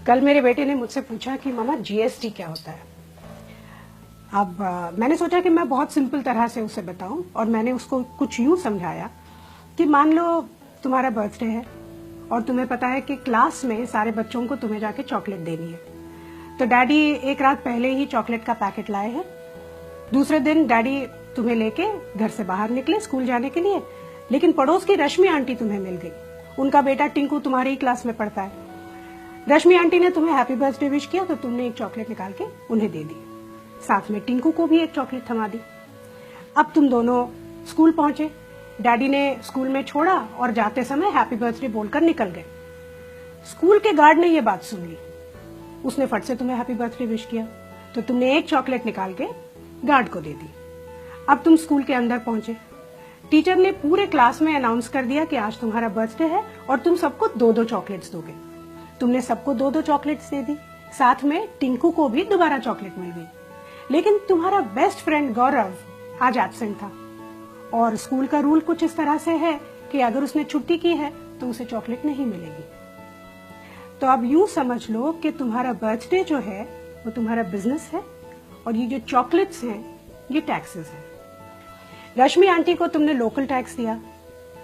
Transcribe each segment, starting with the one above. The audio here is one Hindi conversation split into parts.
कल मेरे बेटे ने मुझसे पूछा कि मामा जीएसटी क्या होता है। अब मैंने सोचा कि मैं बहुत सिंपल तरह से उसे बताऊं और मैंने उसको कुछ यूं समझाया कि मान लो तुम्हारा बर्थडे है और तुम्हें पता है कि क्लास में सारे बच्चों को तुम्हें जाके चॉकलेट देनी है, तो डैडी एक रात पहले ही चॉकलेट का पैकेट लाए हैं। दूसरे दिन डैडी तुम्हें लेके घर से बाहर निकले स्कूल जाने के लिए, लेकिन पड़ोस की रश्मि आंटी तुम्हें मिल गई। उनका बेटा टिंकू तुम्हारी ही क्लास में पढ़ता है। रश्मि आंटी ने तुम्हें हैप्पी बर्थडे विश किया तो तुमने एक चॉकलेट निकाल के उन्हें दे दी, साथ में टिंकू को भी एक चॉकलेट थमा दी। अब तुम दोनों स्कूल पहुंचे, डैडी ने स्कूल में छोड़ा और जाते समय हैप्पी बर्थडे बोलकर निकल गए। स्कूल के गार्ड ने यह बात सुन ली, उसने फट से तुम्हें हैप्पी बर्थडे विश किया तो तुमने एक चॉकलेट निकाल के गार्ड को दे दी। अब तुम स्कूल के अंदर पहुंचे, टीचर ने पूरे क्लास में अनाउंस कर दिया कि आज तुम्हारा बर्थडे है और तुम सबको 2-2 चॉकलेट्स दोगे। तुमने सबको 2-2 चॉकलेट्स दे दी, साथ में टिंकू को भी दोबारा चॉकलेट मिल गई। लेकिन तुम्हारा बेस्ट फ्रेंड गौरव आज एब्सेंट था और स्कूल का रूल कुछ इस तरह से है कि अगर उसने छुट्टी की है तो उसे चॉकलेट नहीं मिलेगी। तो अब यूं समझ लो कि तुम्हारा बर्थडे जो है वो तुम्हारा बिजनेस है और ये जो चॉकलेट्स हैं ये टैक्सेस हैं। रश्मि आंटी को तुमने लोकल टैक्स दिया,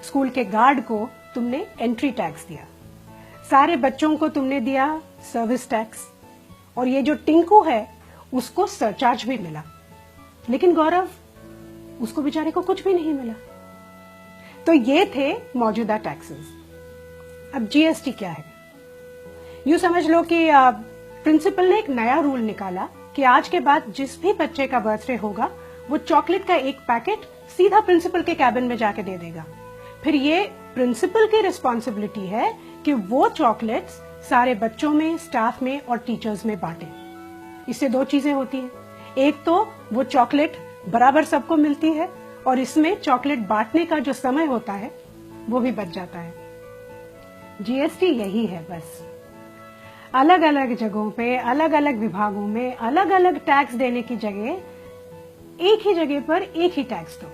स्कूल के गार्ड को तुमने एंट्री टैक्स दिया, सारे बच्चों को तुमने दिया सर्विस टैक्स, और ये जो टिंकू है उसको सरचार्ज भी मिला। लेकिन गौरव, उसको बेचारे को कुछ भी नहीं मिला। तो ये थे मौजूदा टैक्सेस। अब जीएसटी क्या है? यूं समझ लो कि प्रिंसिपल ने एक नया रूल निकाला कि आज के बाद जिस भी बच्चे का बर्थडे होगा वो चॉकलेट का एक पैकेट सीधा प्रिंसिपल के कैबिन में जाके दे देगा। फिर ये प्रिंसिपल की रिस्पॉन्सिबिलिटी है कि वो चॉकलेट्स सारे बच्चों में, स्टाफ में और टीचर्स में बांटे। इससे 2 चीजें होती हैं, एक तो वो चॉकलेट बराबर सबको मिलती है और इसमें चॉकलेट बांटने का जो समय होता है वो भी बच जाता है। जीएसटी यही है बस। अलग अलग जगहों पे, अलग अलग विभागों में अलग अलग टैक्स देने की जगह एक ही जगह पर एक ही टैक्स दो।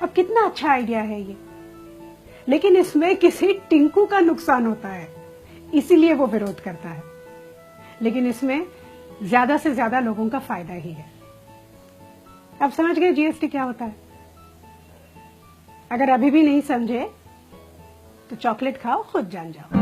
अब कितना अच्छा आइडिया है ये, लेकिन इसमें किसी टिंकू का नुकसान होता है, इसीलिए वो विरोध करता है। लेकिन इसमें ज्यादा से ज्यादा लोगों का फायदा ही है। अब समझ गए जीएसटी क्या होता है? अगर अभी भी नहीं समझे तो चॉकलेट खाओ, खुद जान जाओ।